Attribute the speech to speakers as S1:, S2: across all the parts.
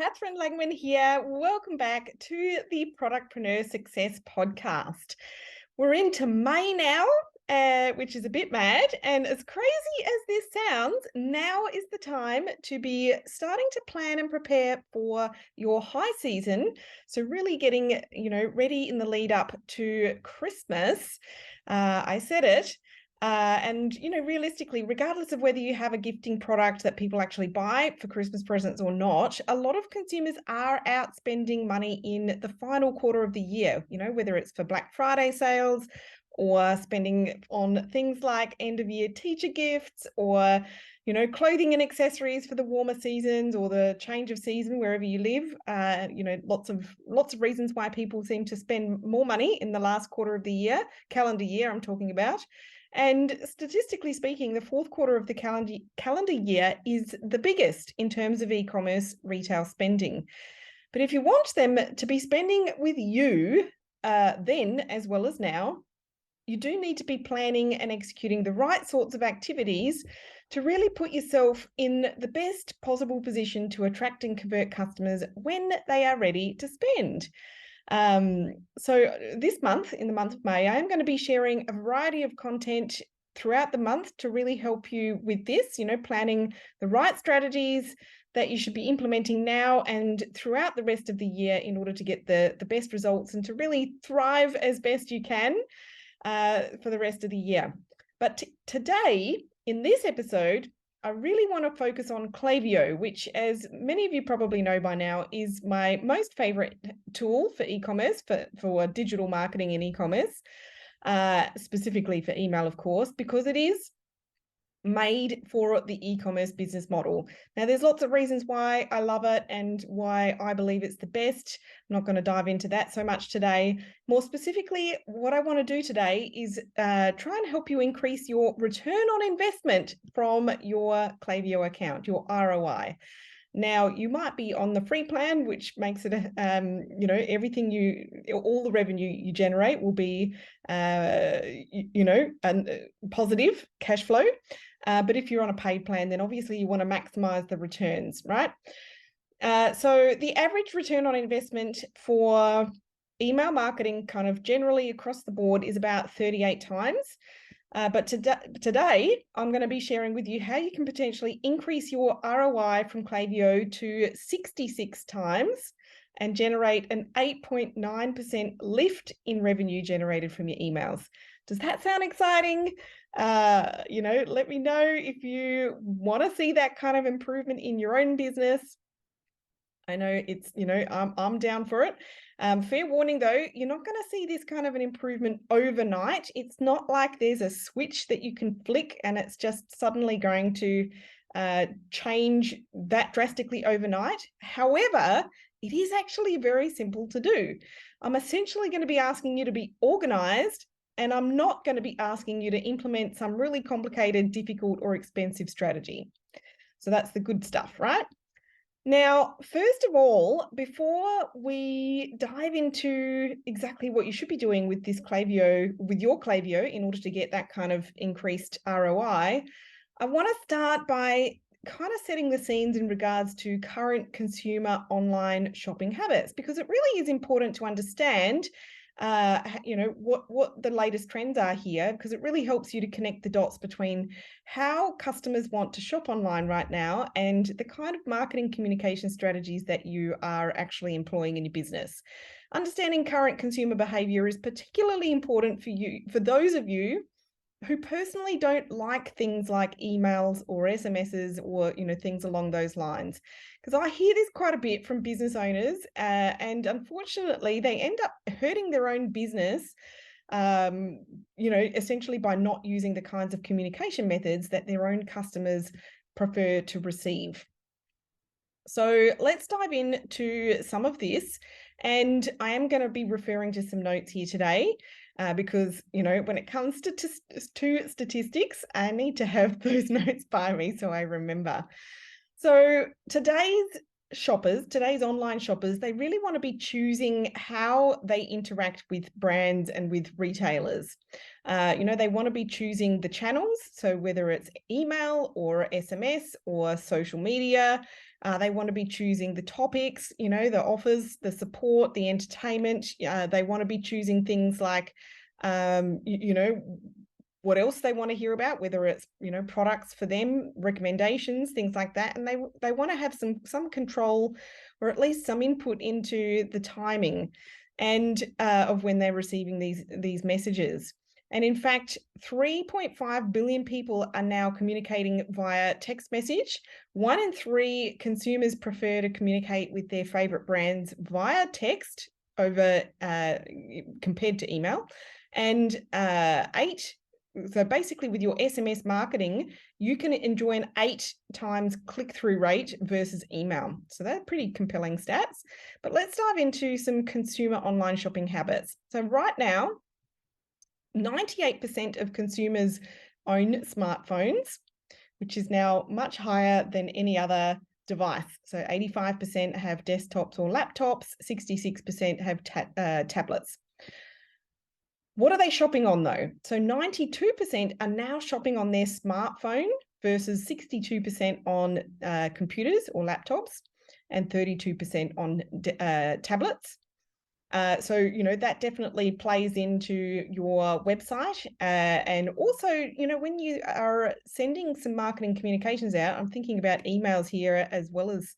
S1: Catherine Langman here. Welcome back to the Productpreneur Success Podcast. We're into May now, which is a bit mad. And as crazy as this sounds, now is the time to be starting to plan and prepare for your high season. So really getting, ready in the lead up to Christmas. I said it. And realistically, regardless of whether you have a gifting product that people actually buy for Christmas presents or not, a lot of consumers are out spending money in the final quarter of the year, whether it's for Black Friday sales or spending on things like end of year teacher gifts or, clothing and accessories for the warmer seasons or the change of season wherever you live. Lots of reasons why people seem to spend more money in the last quarter of the year, calendar year I'm talking about. And statistically speaking, the fourth quarter of the calendar year is the biggest in terms of e-commerce retail spending. But if you want them to be spending with you then as well as now, you do need to be planning and executing the right sorts of activities to really put yourself in the best possible position to attract and convert customers when they are ready to spend. So this month, in the month of May, I am going to be sharing a variety of content throughout the month to really help you with this, planning the right strategies that you should be implementing now and throughout the rest of the year in order to get the best results and to really thrive as best you can for the rest of the year. But today, in this episode, I really want to focus on Klaviyo, which, as many of you probably know by now, is my most favorite tool for e-commerce, for digital marketing and e-commerce, specifically for email, of course, because it is made for the e-commerce business model. Now, there's lots of reasons why I love it and why I believe it's the best. I'm not going to dive into that so much today. More specifically, what I want to do today is try and help you increase your return on investment from your Klaviyo account, your ROI. Now, you might be on the free plan, which makes it, all the revenue you generate will be, positive cash flow. But if you're on a paid plan, then obviously you want to maximize the returns, right? So the average return on investment for email marketing kind of generally across the board is about 38 times. But today, I'm going to be sharing with you how you can potentially increase your ROI from Klaviyo to 66 times and generate an 8.9% lift in revenue generated from your emails. Does that sound exciting? Let me know if you want to see that kind of improvement in your own business. I know it's, I'm down for it. Fair warning though, you're not going to see this kind of an improvement overnight. It's not like there's a switch that you can flick and it's just suddenly going to change that drastically overnight. However, it is actually very simple to do. I'm essentially going to be asking you to be organized, and I'm not going to be asking you to implement some really complicated, difficult, or expensive strategy. So that's the good stuff, right? Now, first of all, before we dive into exactly what you should be doing with this Klaviyo, with your Klaviyo, in order to get that kind of increased ROI, I want to start by kind of setting the scenes in regards to current consumer online shopping habits, because it really is important to understand what the latest trends are here, because it really helps you to connect the dots between how customers want to shop online right now and the kind of marketing communication strategies that you are actually employing in your business. Understanding current consumer behavior is particularly important for those of you who personally don't like things like emails or SMSs or things along those lines. Because I hear this quite a bit from business owners, and unfortunately they end up hurting their own business, essentially by not using the kinds of communication methods that their own customers prefer to receive. So let's dive into some of this, and I am going to be referring to some notes here today. Because, when it comes to statistics, I need to have those notes by me so I remember. So today's shoppers, today's online shoppers, they really want to be choosing how they interact with brands and with retailers. They want to be choosing the channels. So whether it's email or SMS or social media, they want to be choosing the topics, the offers, the support, the entertainment. They want to be choosing things like, what else they want to hear about, whether it's products for them, recommendations, things like that, and they want to have some control or at least some input into the timing and of when they're receiving these messages. And in fact, 3.5 billion people are now communicating via text message. 1 in 3 consumers prefer to communicate with their favorite brands via text over compared to email, and 8. So basically with your SMS marketing, you can enjoy an 8 times click-through rate versus email. So they're pretty compelling stats. But let's dive into some consumer online shopping habits. So right now, 98% of consumers own smartphones, which is now much higher than any other device. So 85% have desktops or laptops, 66% have tablets. What are they shopping on though? So 92% are now shopping on their smartphone versus 62% on computers or laptops and 32% on tablets. So, that definitely plays into your website. And also, when you are sending some marketing communications out, I'm thinking about emails here as well as,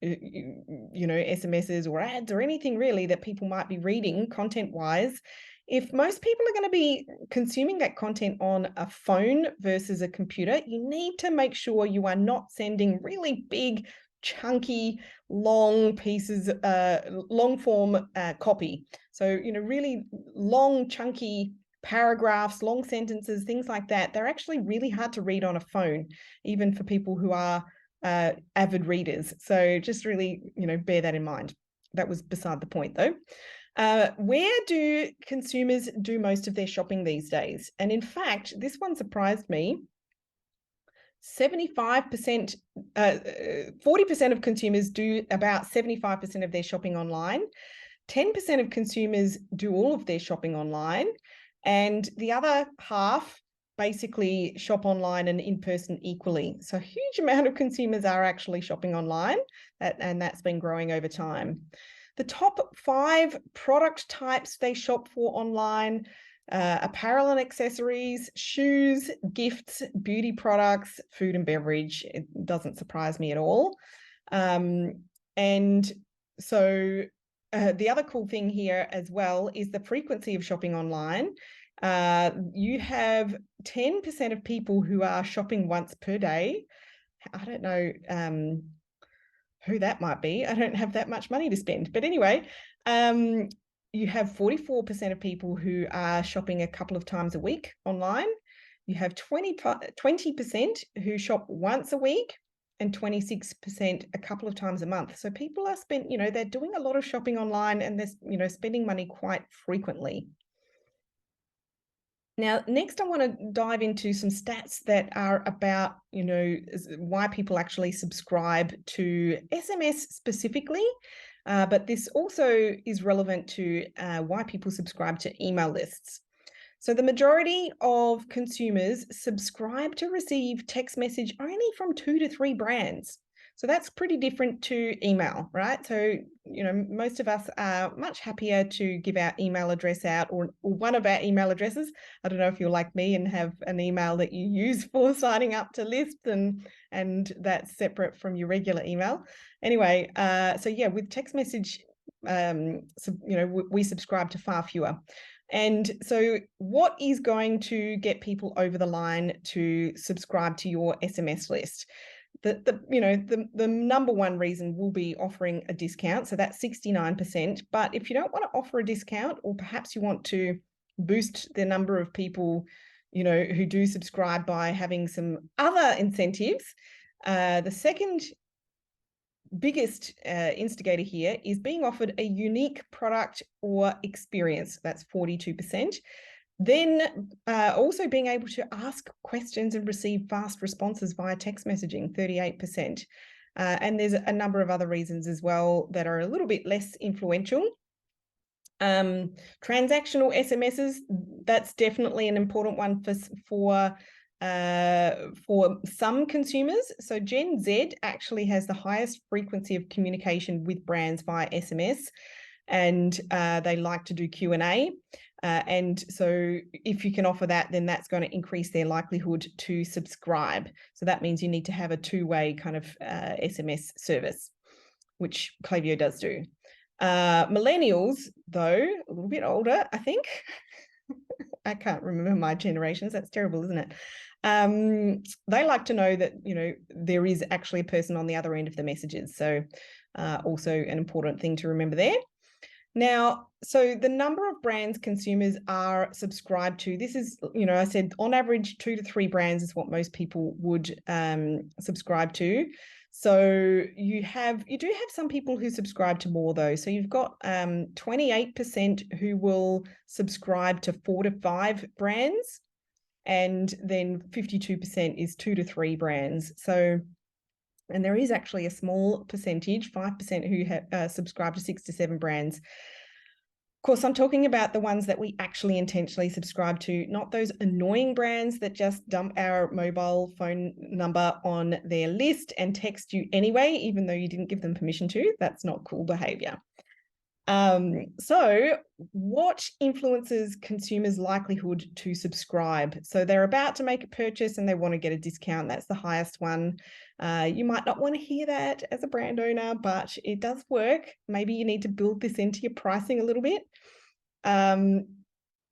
S1: SMSs or ads or anything really that people might be reading content-wise. If most people are going to be consuming that content on a phone versus a computer, you need to make sure you are not sending really big, chunky, long pieces, long form copy. So, really long, chunky paragraphs, long sentences, things like that. They're actually really hard to read on a phone, even for people who are avid readers. So just really, bear that in mind. That was beside the point though. Where do consumers do most of their shopping these days? And in fact, this one surprised me. 40% of consumers do about 75% of their shopping online. 10% of consumers do all of their shopping online. And the other half basically shop online and in person equally. So a huge amount of consumers are actually shopping online, and that's been growing over time. The top 5 product types they shop for online: apparel and accessories, shoes, gifts, beauty products, food and beverage. It doesn't surprise me at all. And so the other cool thing here as well is the frequency of shopping online. You have 10% of people who are shopping once per day. I don't know who that might be. I don't have that much money to spend. But anyway, you have 44% of people who are shopping a couple of times a week online. You have 20% who shop once a week and 26% a couple of times a month. So people are they're doing a lot of shopping online and they're, spending money quite frequently. Now, next I want to dive into some stats that are about, why people actually subscribe to SMS specifically. But this also is relevant to why people subscribe to email lists. So the majority of consumers subscribe to receive text message only from 2 to 3 brands. So that's pretty different to email, right? So, most of us are much happier to give our email address out or one of our email addresses. I don't know if you're like me and have an email that you use for signing up to lists and that's separate from your regular email. Anyway, so yeah, with text message, we subscribe to far fewer. And so what is going to get people over the line to subscribe to your SMS list? The number one reason will be offering a discount. So that's 69%. But if you don't want to offer a discount, or perhaps you want to boost the number of people, who do subscribe by having some other incentives, the second biggest instigator here is being offered a unique product or experience. That's 42%. Then also being able to ask questions and receive fast responses via text messaging, 38%. And there's a number of other reasons as well that are a little bit less influential. Transactional SMSs, that's definitely an important one for some consumers. So Gen Z actually has the highest frequency of communication with brands via SMS, and they like to do Q&A. And so if you can offer that, then that's going to increase their likelihood to subscribe. So that means you need to have a two-way kind of SMS service, which Klaviyo does do. Millennials, though, a little bit older, I think. I can't remember my generations. That's terrible, isn't it? They like to know that, you know, there is actually a person on the other end of the messages. So also an important thing to remember there. Now, so the number of brands consumers are subscribed to, this is, you know, I said on average 2 to 3 brands is what most people would subscribe to. So you do have some people who subscribe to more though. So you've got 28% who will subscribe to 4 to 5 brands, and then 52% is 2 to 3 brands. So, and there is actually a small percentage, 5%, who have subscribed to 6 to 7 brands. Of course, I'm talking about the ones that we actually intentionally subscribe to, not those annoying brands that just dump our mobile phone number on their list and text you anyway, even though you didn't give them permission to. That's not cool behavior. So what influences consumers' likelihood to subscribe? So they're about to make a purchase and they want to get a discount. That's the highest one. You might not want to hear that as a brand owner, but it does work. Maybe you need to build this into your pricing a little bit.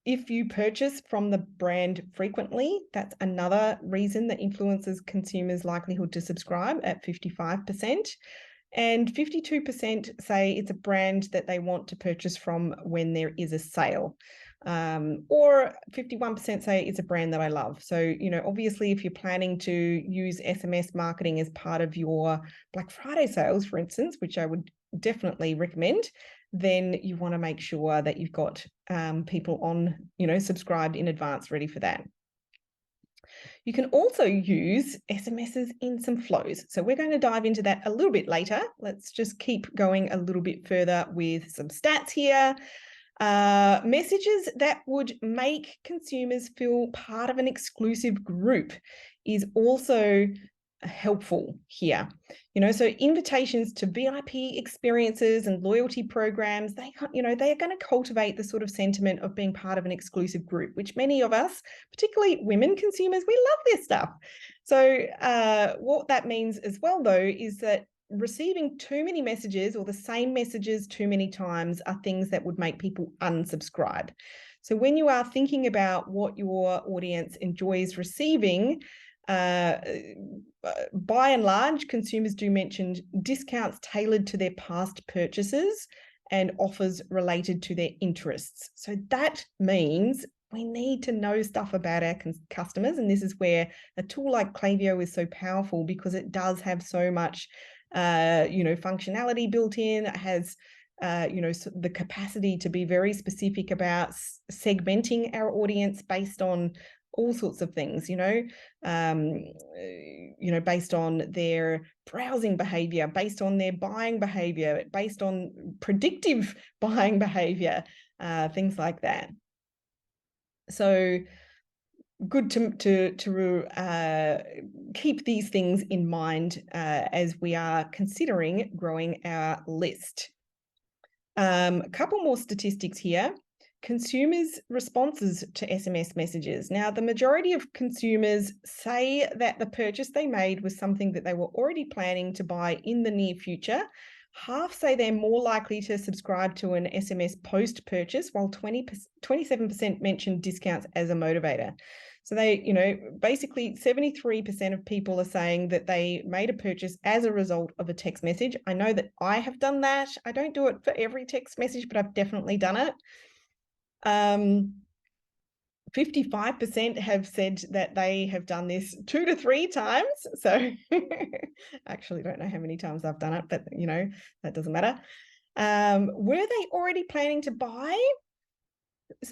S1: If you purchase from the brand frequently, that's another reason that influences consumers' likelihood to subscribe at 55%. And 52% say it's a brand that they want to purchase from when there is a sale. Or 51% say it's a brand that I love. So, you know, obviously if you're planning to use SMS marketing as part of your Black Friday sales, for instance, which I would definitely recommend, then you want to make sure that you've got people on, you know, subscribed in advance, ready for that. You can also use SMSs in some flows. So we're going to dive into that a little bit later. Let's just keep going a little bit further with some stats here. Messages that would make consumers feel part of an exclusive group is also helpful here. You know, so invitations to VIP experiences and loyalty programs, they are going to cultivate the sort of sentiment of being part of an exclusive group, which many of us, particularly women consumers, we love this stuff. So what that means as well, though, is that receiving too many messages or the same messages too many times are things that would make people unsubscribe. So when you are thinking about what your audience enjoys receiving, by and large, consumers do mention discounts tailored to their past purchases and offers related to their interests. So that means we need to know stuff about our customers. And this is where a tool like Klaviyo is so powerful, because it does have so much, functionality built in. It has, the capacity to be very specific about segmenting our audience based on all sorts of things, based on their browsing behavior, based on their buying behavior, based on predictive buying behavior, things like that. So good to keep these things in mind as we are considering growing our list. A couple more statistics here. Consumers' responses to SMS messages. Now, the majority of consumers say that the purchase they made was something that they were already planning to buy in the near future. Half say they're more likely to subscribe to an SMS post-purchase, while 27% mention discounts as a motivator. So they, basically 73% of people are saying that they made a purchase as a result of a text message. I know that I have done that. I don't do it for every text message, but I've definitely done it. 55% have said that they have done this 2 to 3 times. So I actually don't know how many times I've done it, but that doesn't matter. Were they already planning to buy?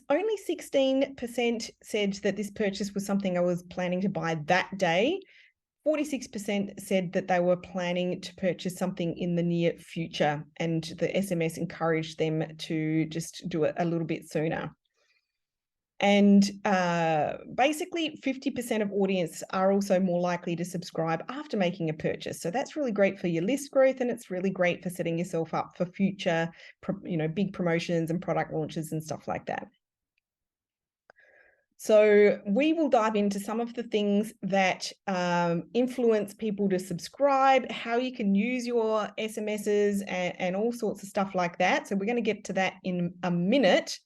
S1: Only 16% said that this purchase was something I was planning to buy that day. 46% said that they were planning to purchase something in the near future, and the SMS encouraged them to just do it a little bit sooner. And basically 50% of audience are also more likely to subscribe after making a purchase. So that's really great for your list growth, and it's really great for setting yourself up for future, big promotions and product launches and stuff like that. So we will dive into some of the things that influence people to subscribe, how you can use your SMSs and all sorts of stuff like that. So we're going to get to that in a minute.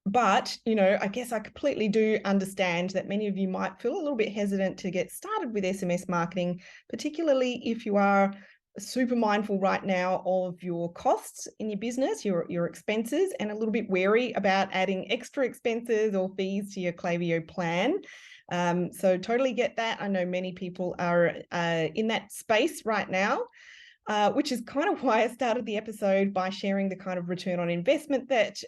S1: But, I guess I completely do understand that many of you might feel a little bit hesitant to get started with SMS marketing, particularly if you are super mindful right now of your costs in your business, your expenses, and a little bit wary about adding extra expenses or fees to your Klaviyo plan. So totally get that. I know many people are in that space right now. Which is kind of why I started the episode by sharing the kind of return on investment that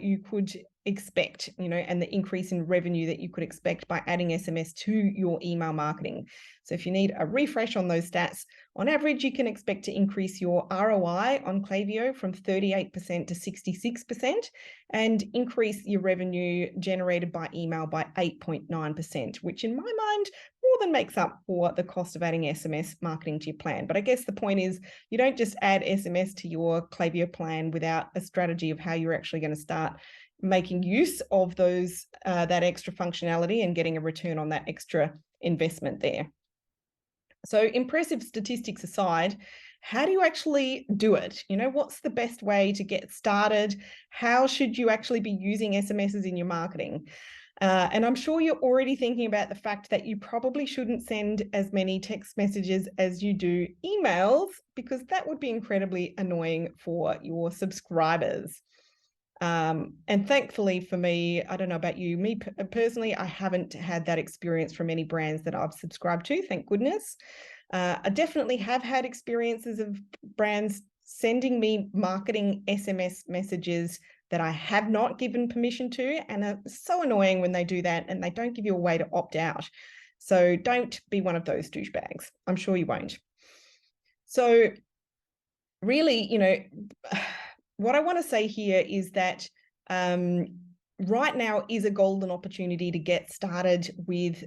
S1: you could expect, and the increase in revenue that you could expect by adding SMS to your email marketing. So if you need a refresh on those stats, on average, you can expect to increase your ROI on Klaviyo from 38% to 66% and increase your revenue generated by email by 8.9%, which in my mind more than makes up for the cost of adding SMS marketing to your plan. But I guess the point is you don't just add SMS to your Klaviyo plan without a strategy of how you're actually going to start making use of those that extra functionality and getting a return on that extra investment there. So impressive statistics aside, how do you actually do it? What's the best way to get started? How should you actually be using SMSs in your marketing? And I'm sure you're already thinking about the fact that you probably shouldn't send as many text messages as you do emails, because that would be incredibly annoying for your subscribers. And thankfully for me, I don't know about you, me personally, I haven't had that experience from any brands that I've subscribed to, thank goodness. I definitely have had experiences of brands sending me marketing SMS messages that I have not given permission to, and it's so annoying when they do that and they don't give you a way to opt out. So don't be one of those douchebags. I'm sure you won't. So really, what I want to say here is that right now is a golden opportunity to get started with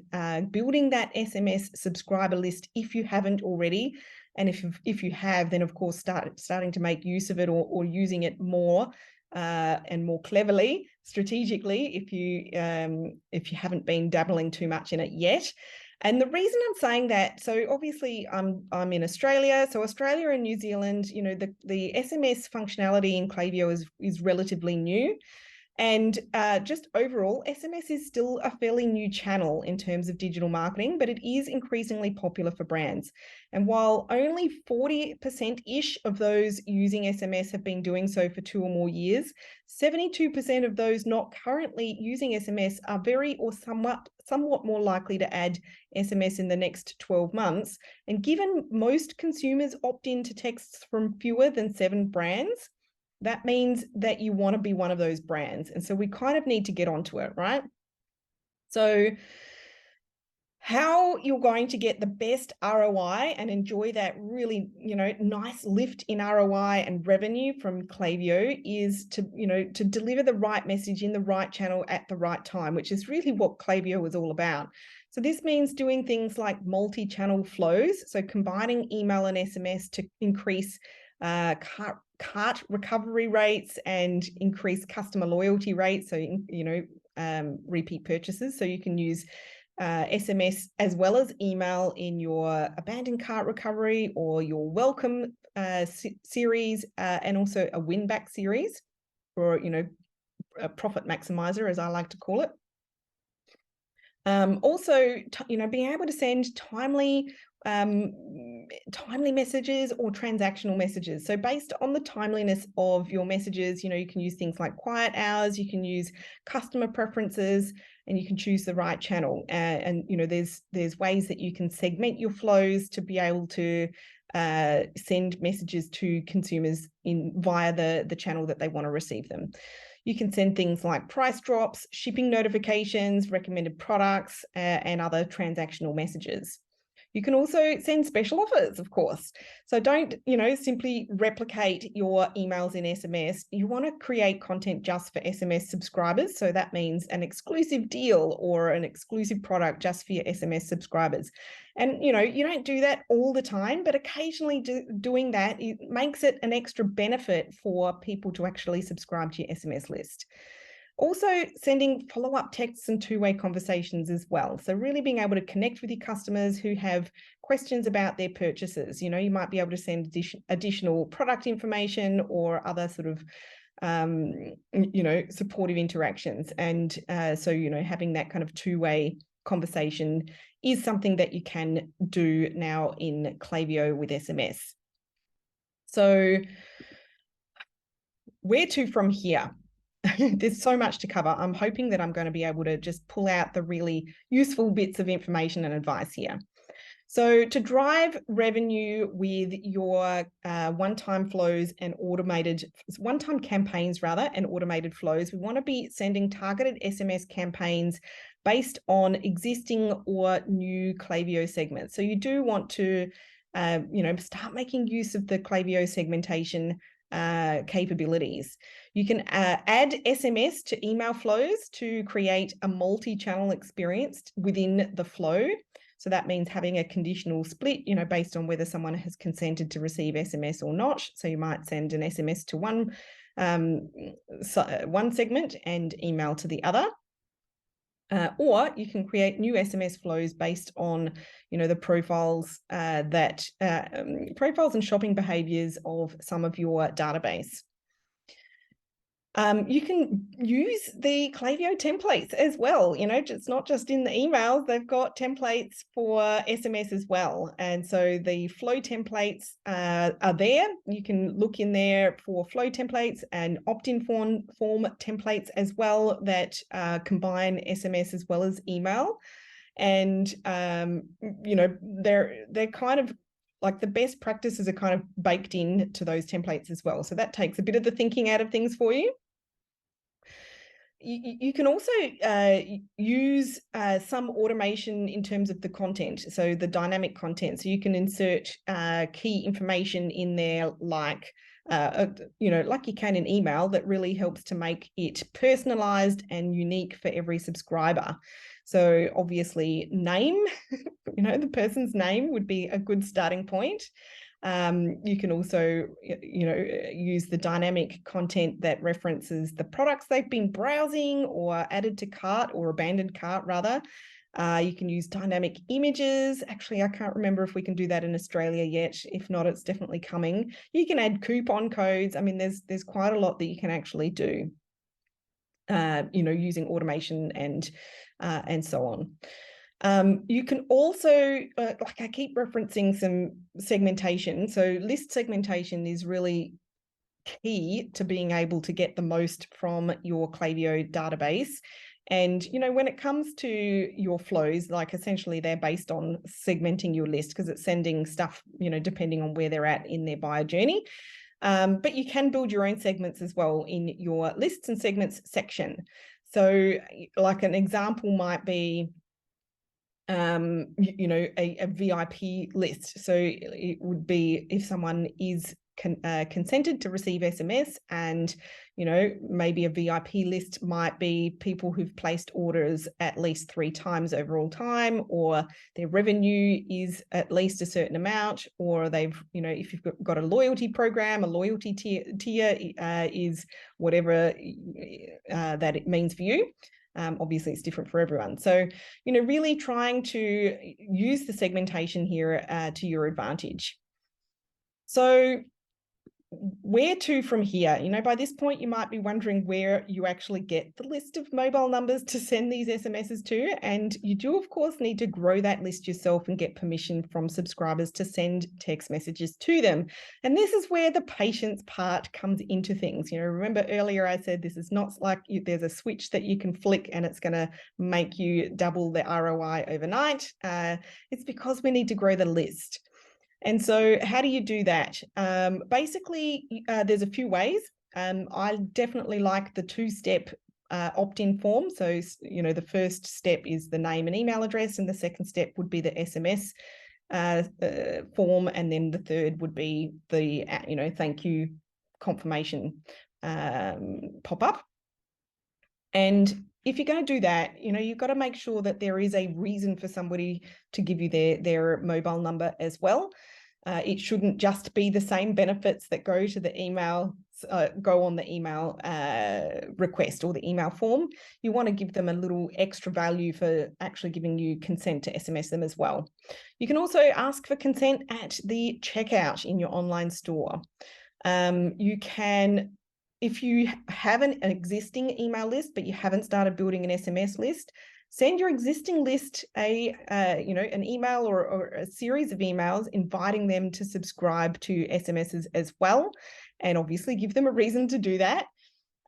S1: building that SMS subscriber list if you haven't already. And if you have, then of course starting to make use of it or using it more and more cleverly, strategically, if you haven't been dabbling too much in it yet. And the reason I'm saying that, so obviously I'm in Australia, so Australia and New Zealand, the SMS functionality in Klaviyo is relatively new. And just overall, SMS is still a fairly new channel in terms of digital marketing, but it is increasingly popular for brands. And while only 40%-ish of those using SMS have been doing so for 2 or more years, 72% of those not currently using SMS are very or somewhat more likely to add SMS in the next 12 months. And given most consumers opt in to texts from fewer than 7 brands, that means that you want to be one of those brands. And so we kind of need to get onto it, right? So how you're going to get the best ROI and enjoy that really, nice lift in ROI and revenue from Klaviyo is to deliver the right message in the right channel at the right time, which is really what Klaviyo is all about. So this means doing things like multi-channel flows, so combining email and SMS to increase cart recovery rates and increase customer loyalty rates, so repeat purchases. So you can use SMS as well as email in your abandoned cart recovery or your welcome series, and also a win back series, or a profit maximizer, as I like to call it. Also, being able to send timely messages or transactional messages. So based on the timeliness of your messages, you can use things like quiet hours, you can use customer preferences, and you can choose the right channel. And there's ways that you can segment your flows to be able to send messages to consumers via the channel that they want to receive them. You can send things like price drops, shipping notifications, recommended products, and other transactional messages. You can also send special offers, of course. So don't, simply replicate your emails in SMS. You want to create content just for SMS subscribers. So that means an exclusive deal or an exclusive product just for your SMS subscribers. And, you don't do that all the time, but occasionally doing that, it makes it an extra benefit for people to actually subscribe to your SMS list. Also, sending follow-up texts and two-way conversations as well. So really being able to connect with your customers who have questions about their purchases. You might be able to send additional product information or other sort of, supportive interactions. And so, having that kind of two-way conversation is something that you can do now in Klaviyo with SMS. So where to from here? There's so much to cover. I'm hoping that I'm going to be able to just pull out the really useful bits of information and advice here. So to drive revenue with your one-time flows and one-time campaigns and automated flows, we want to be sending targeted SMS campaigns based on existing or new Klaviyo segments. So you do want to, start making use of the Klaviyo segmentation capabilities. You can add SMS to email flows to create a multi-channel experience within the flow. So that means having a conditional split, based on whether someone has consented to receive SMS or not. So you might send an SMS to one segment and email to the other. Or you can create new SMS flows based on, the profiles profiles and shopping behaviors of some of your database. You can use the Klaviyo templates as well. It's not just in the emails, they've got templates for SMS as well. And so the flow templates are there. You can look in there for flow templates and opt-in form templates as well that combine SMS as well as email. And, they're kind of like the best practices are kind of baked into those templates as well. So that takes a bit of the thinking out of things for you. You can also use some automation in terms of the content, so the dynamic content. So you can insert key information in there like you can in email that really helps to make it personalized and unique for every subscriber. So obviously name, the person's name would be a good starting point. You can also, use the dynamic content that references the products they've been browsing or added to cart or abandoned cart rather. You can use dynamic images. Actually, I can't remember if we can do that in Australia yet. If not, it's definitely coming. You can add coupon codes. I mean, there's quite a lot that you can actually do, using automation and so on. You can also, like I keep referencing some segmentation. So list segmentation is really key to being able to get the most from your Klaviyo database. And, when it comes to your flows, like essentially they're based on segmenting your list because it's sending stuff, depending on where they're at in their buyer journey. But you can build your own segments as well in your lists and segments section. So like an example might be, a VIP list. So it would be if someone is consented to receive SMS, and maybe a VIP list might be people who've placed orders at least 3 times over all time, or their revenue is at least a certain amount, or they've, if you've got a loyalty program, a loyalty tier is whatever that it means for you. Obviously, it's different for everyone. So, really trying to use the segmentation here to your advantage. So where to from here? By this point, you might be wondering where you actually get the list of mobile numbers to send these SMSs to. And you do, of course, need to grow that list yourself and get permission from subscribers to send text messages to them. And this is where the patience part comes into things. Remember earlier I said this is not like there's a switch that you can flick and it's going to make you double the ROI overnight. It's because we need to grow the list. And so how do you do that? Basically, there's a few ways. I definitely like the two-step opt-in form. So, the first step is the name and email address, and the second step would be the SMS form, and then the third would be the thank you confirmation pop-up. And if you're going to do that, you've got to make sure that there is a reason for somebody to give you their mobile number as well. It shouldn't just be the same benefits that go to the email, go on the email request or the email form. You want to give them a little extra value for actually giving you consent to SMS them as well. You can also ask for consent at the checkout in your online store. You can, if you have an existing email list, but you haven't started building an SMS list, send your existing list an email or a series of emails inviting them to subscribe to SMSs as well, and obviously give them a reason to do that.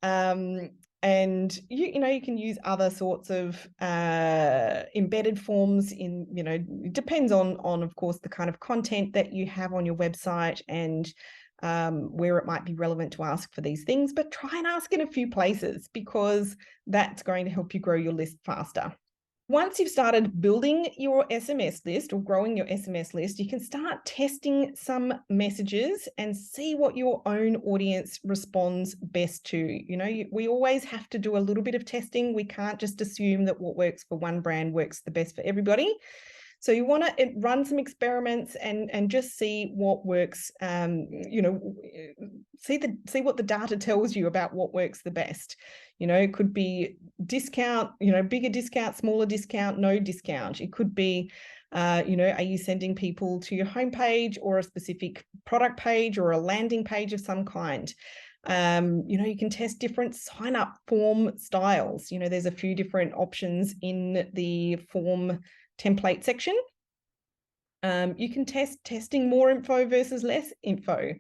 S1: And you can use other sorts of embedded forms in, it depends on of course the kind of content that you have on your website and where it might be relevant to ask for these things, but try and ask in a few places because that's going to help you grow your list faster. Once you've started building your SMS list or growing your SMS list, you can start testing some messages and see what your own audience responds best to. We always have to do a little bit of testing. We can't just assume that what works for one brand works the best for everybody. So you want to run some experiments and just see what works, see what the data tells you about what works the best. It could be discount, bigger discount, smaller discount, no discount. It could be, are you sending people to your homepage or a specific product page or a landing page of some kind? You can test different sign-up form styles. There's a few different options in the form template section. You can testing more info versus less info.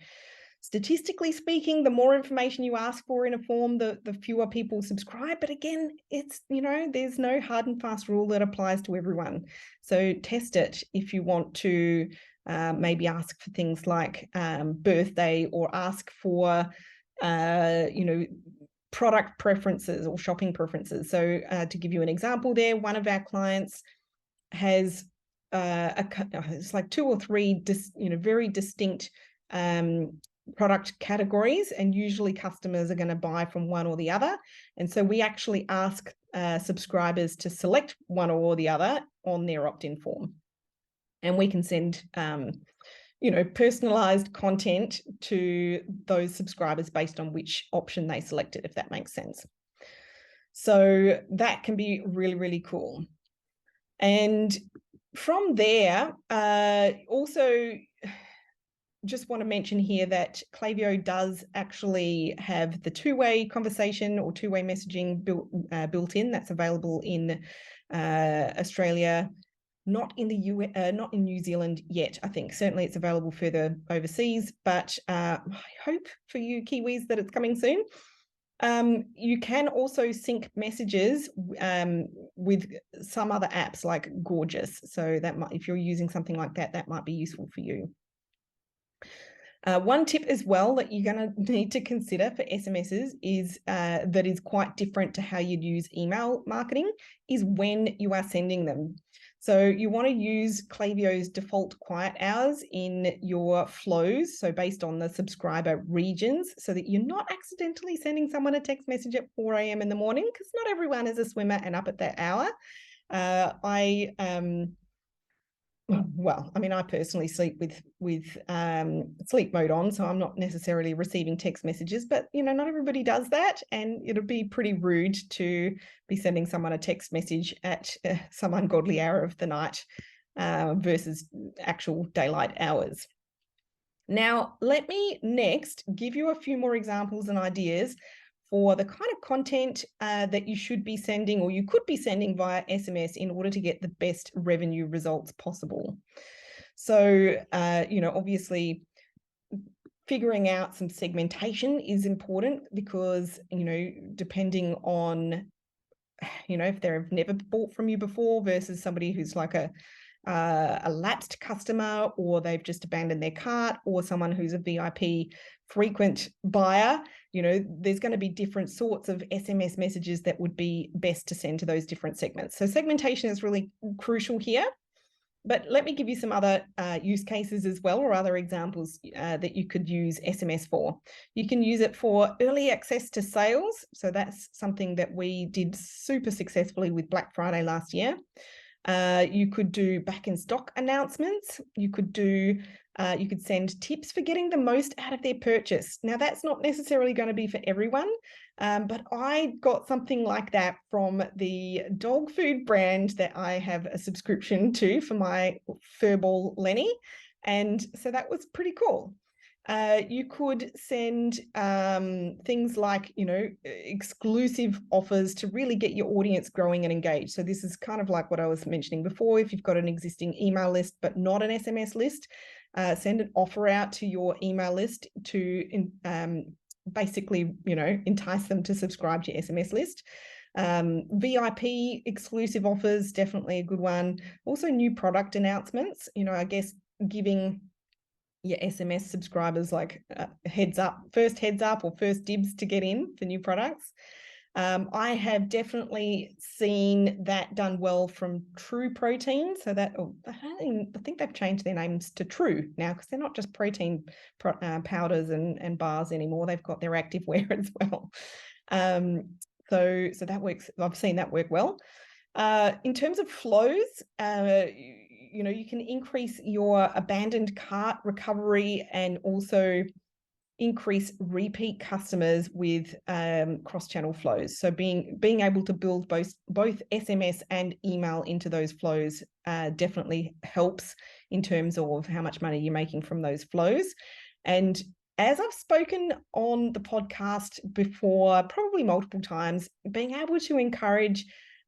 S1: Statistically speaking, the more information you ask for in a form, the fewer people subscribe. But again, it's, there's no hard and fast rule that applies to everyone. So test it if you want to maybe ask for things like birthday, or ask for, product preferences or shopping preferences. So to give you an example there, one of our clients has it's like 2 or 3 very distinct product categories, and usually customers are going to buy from one or the other, and so we actually ask subscribers to select one or the other on their opt-in form, and we can send personalized content to those subscribers based on which option they selected, if that makes sense. So that can be really, really cool. And from there, also just want to mention here that Klaviyo does actually have the two-way conversation or two-way messaging built in. That's available in Australia, not in the US, not in New Zealand yet, I think. Certainly it's available further overseas, but I hope for you Kiwis that it's coming soon. You can also sync messages with some other apps like Gorgeous. So that might, if you're using something like that, that might be useful for you. One tip as well that you're going to need to consider for SMSs is that is quite different to how you'd use email marketing is when you are sending them. So you want to use Klaviyo's default quiet hours in your flows, so based on the subscriber regions, so that you're not accidentally sending someone a text message at 4 a.m. in the morning, because not everyone is a swimmer and up at that hour. Well, I mean, I personally sleep with sleep mode on, so I'm not necessarily receiving text messages, but not everybody does that, and it'll be pretty rude to be sending someone a text message at some ungodly hour of the night versus actual daylight hours. Now, let me next give you a few more examples and ideas for the kind of content that you should be sending, or you could be sending via SMS, in order to get the best revenue results possible. So, obviously figuring out some segmentation is important, because, depending on, if they've never bought from you before versus somebody who's like a a lapsed customer, or they've just abandoned their cart, or someone who's a VIP frequent buyer. There's going to be different sorts of SMS messages that would be best to send to those different segments. So segmentation is really crucial here. But let me give you some other use cases as well, or other examples that you could use SMS for. You can use it for early access to sales. So that's something that we did super successfully with Black Friday last year. You could do back in stock announcements. You could send tips for getting the most out of their purchase. Now, that's not necessarily going to be for everyone, but I got something like that from the dog food brand that I have a subscription to for my furball Lenny. And so that was pretty cool. You could send things like, exclusive offers to really get your audience growing and engaged. So this is kind of like what I was mentioning before. If you've got an existing email list, but not an SMS list, send an offer out to your email list to basically, entice them to subscribe to your SMS list. VIP exclusive offers, definitely a good one. Also new product announcements, I guess giving your SMS subscribers like first heads up or first dibs to get in for new products. I have definitely seen that done well from True Protein. So that, I think they've changed their names to True now, because they're not just protein powders and bars anymore. They've got their activewear as well. So that works. I've seen that work well. In terms of flows, you can increase your abandoned cart recovery and also increase repeat customers with cross-channel flows. So being able to build both SMS and email into those flows definitely helps in terms of how much money you're making from those flows. And as I've spoken on the podcast before, probably multiple times, being able to encourage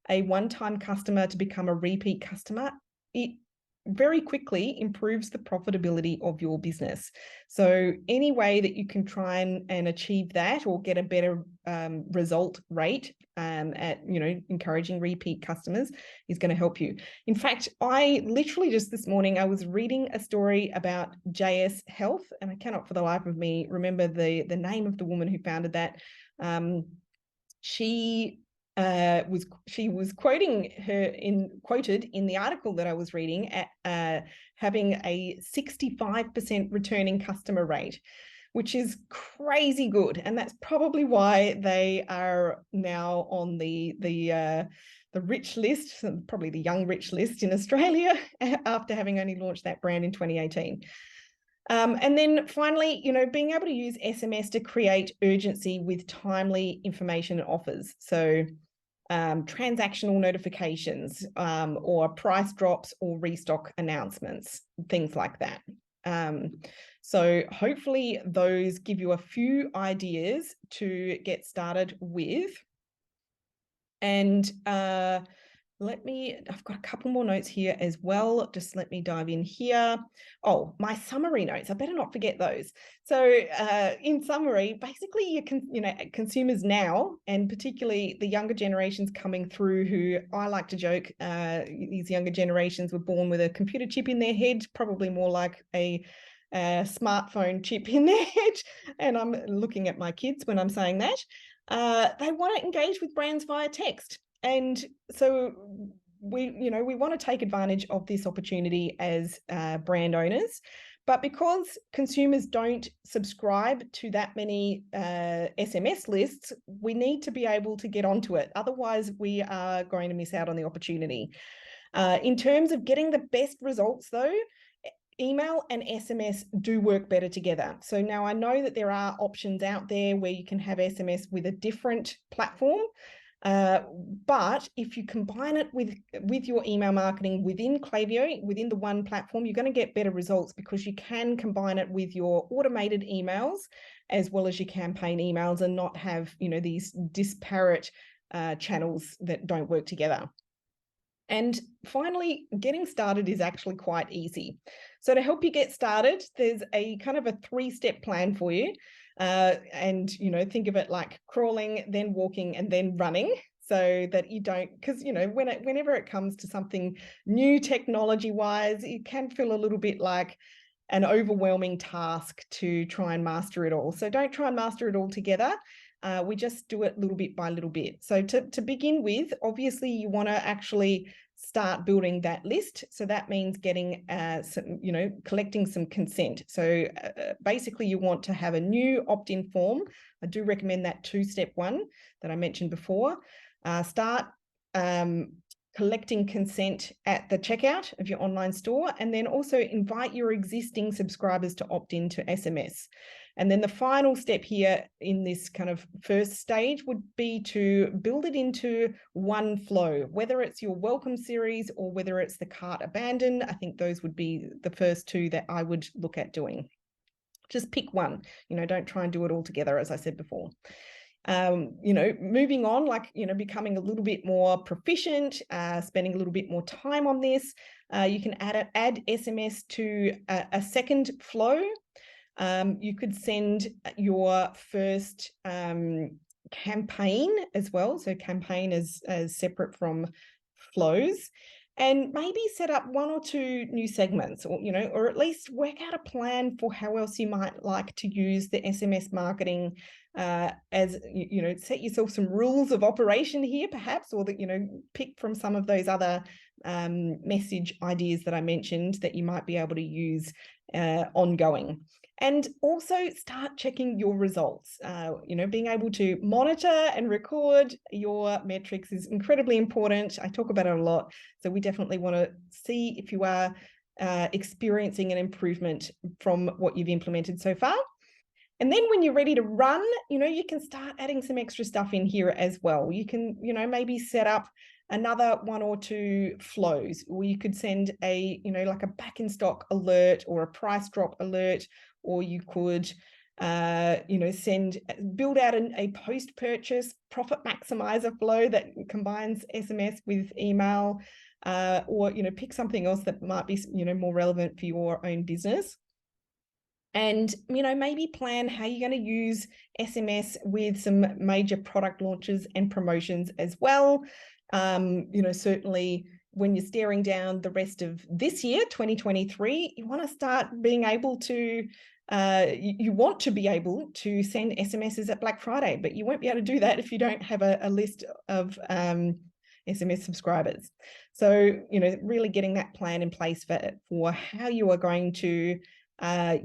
S1: a one-time customer to become a repeat customer, it very quickly improves the profitability of your business. So any way that you can try and achieve that or get a better result rate at encouraging repeat customers is going to help you. In fact, I literally just this morning I was reading a story about JS Health, and I cannot for the life of me remember the name of the woman who founded that. She was quoted in the article that I was reading at having a 65% returning customer rate, which is crazy good, and that's probably why they are now on the rich list, probably the young rich list in Australia, after having only launched that brand in 2018. And then finally, being able to use SMS to create urgency with timely information and offers. So transactional notifications or price drops or restock announcements, things like that. So hopefully those give you a few ideas to get started with. And I've got a couple more notes here as well. Just let me dive in here. Oh, my summary notes. I better not forget those. So in summary, basically consumers now, and particularly the younger generations coming through, who I like to joke, these younger generations were born with a computer chip in their head, probably more like a smartphone chip in their head. And I'm looking at my kids when I'm saying that. They want to engage with brands via text. And so we want to take advantage of this opportunity as brand owners, but because consumers don't subscribe to that many SMS lists, we need to be able to get onto it. Otherwise, we are going to miss out on the opportunity. In terms of getting the best results, though, email and SMS do work better together. So now I know that there are options out there where you can have SMS with a different platform. But if you combine it with your email marketing within Klaviyo, within the one platform, you're going to get better results because you can combine it with your automated emails as well as your campaign emails and not have, these disparate channels that don't work together. And finally, getting started is actually quite easy. So to help you get started, there's a kind of a 3-step plan for you. And think of it like crawling, then walking, and then running. so that you don't, because, you know, whenever it comes to something new technology wise, it can feel a little bit like an overwhelming task to try and master it all. So don't try and master it all together. We just do it little bit by little bit. So to begin with, obviously you want to actually start building that list. So that means getting some, you know, collecting some consent. So basically you want to have a new opt-in form. I do recommend that 2-step one that I mentioned before. Start collecting consent at the checkout of your online store, and then also invite your existing subscribers to opt in to SMS. And then the final step here in this kind of first stage would be to build it into one flow, whether it's your welcome series or whether it's the cart abandon. I think those would be the first two that I would look at doing. Just pick one, you know, don't try and do it all together, as I said before. You know, moving on, like, you know, becoming a little bit more proficient, spending a little bit more time on this. You can add SMS to a second flow. You could send your first campaign as well. So campaign is separate from flows. And maybe set up 1 or 2 new segments, or, you know, or at least work out a plan for how else you might like to use the SMS marketing, as, you know, set yourself some rules of operation here, perhaps, or that, you know, pick from some of those other message ideas that I mentioned that you might be able to use ongoing. And also start checking your results. You know, being able to monitor and record your metrics is incredibly important. I talk about it a lot. So we definitely want to see if you are experiencing an improvement from what you've implemented so far. And then when you're ready to run, you know, you can start adding some extra stuff in here as well. You can, you know, maybe set up another 1 or 2 flows, or you could send a, you know, like a back in stock alert or a price drop alert, or you could, you know, build out a post-purchase profit maximizer flow that combines SMS with email, or, you know, pick something else that might be, you know, more relevant for your own business. And, you know, maybe plan how you're going to use SMS with some major product launches and promotions as well. You know, certainly when you're staring down the rest of this year, 2023, you want to start being able to, you want to be able to send SMSs at Black Friday, but you won't be able to do that if you don't have a list of SMS subscribers. So, you know, really getting that plan in place for how you are going to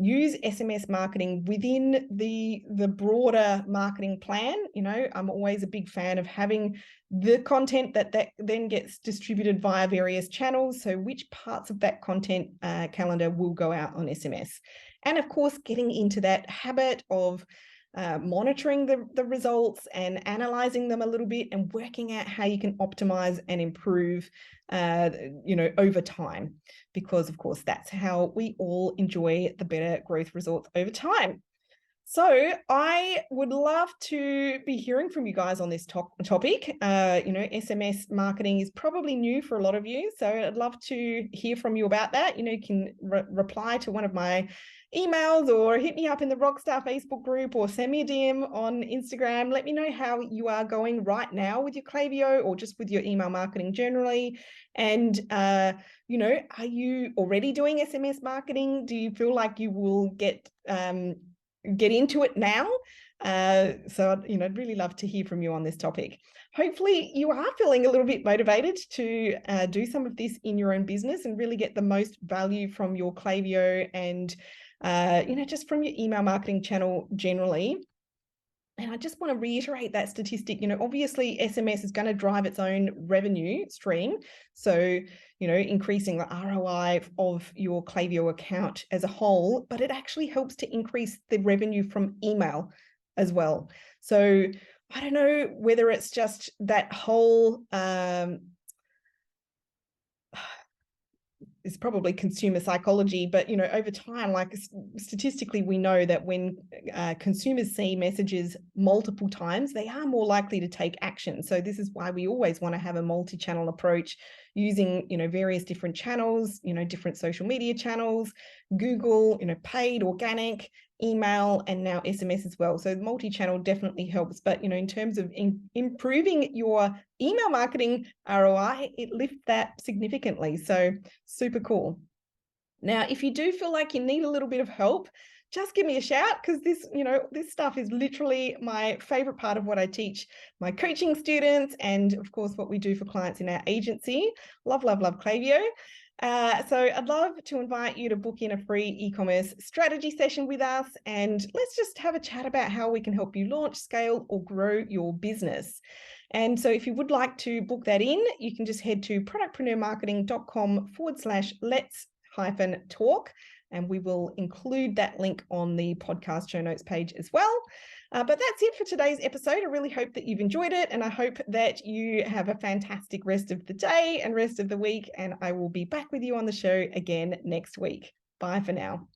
S1: use SMS marketing within the broader marketing plan. You know, I'm always a big fan of having the content that then gets distributed via various channels. So which parts of that content calendar will go out on SMS? And of course, getting into that habit of monitoring the results and analyzing them a little bit and working out how you can optimize and improve, you know, over time, because of course that's how we all enjoy the better growth results over time. So I would love to be hearing from you guys on this topic. You know, SMS marketing is probably new for a lot of you, so I'd love to hear from you about that. You know, you can reply to one of my emails or hit me up in the Rockstar Facebook group or send me a DM on Instagram. Let me know how you are going right now with your Klaviyo or just with your email marketing generally. And, you know, are you already doing SMS marketing? Do you feel like you will get into it now? So, you know, I'd really love to hear from you on this topic. Hopefully you are feeling a little bit motivated to do some of this in your own business and really get the most value from your Klaviyo and, you know, just from your email marketing channel generally. And I just want to reiterate that statistic. You know, obviously SMS is going to drive its own revenue stream. So, you know, increasing the ROI of your Klaviyo account as a whole, but it actually helps to increase the revenue from email as well. So I don't know whether it's just that whole, it's probably consumer psychology, but, you know, over time, like statistically, we know that when consumers see messages multiple times, they are more likely to take action. So this is why we always want to have a multi-channel approach. using, various different channels, different social media channels, Google, paid, organic, email, and now SMS as well. So multi-channel definitely helps. But, in terms of improving your email marketing ROI, it lifts that significantly. So super cool. Now, if you do feel like you need a little bit of help, just give me a shout, because this stuff is literally my favorite part of what I teach my coaching students, and of course what we do for clients in our agency. Love, love, love Klaviyo. So I'd love to invite you to book in a free e-commerce strategy session with us, and let's just have a chat about how we can help you launch, scale, or grow your business. And so if you would like to book that in, you can just head to productpreneurmarketing.com/let's-talk, and we will include that link on the podcast show notes page as well. But that's it for today's episode. I really hope that you've enjoyed it, and I hope that you have a fantastic rest of the day and rest of the week, and I will be back with you on the show again next week. Bye for now.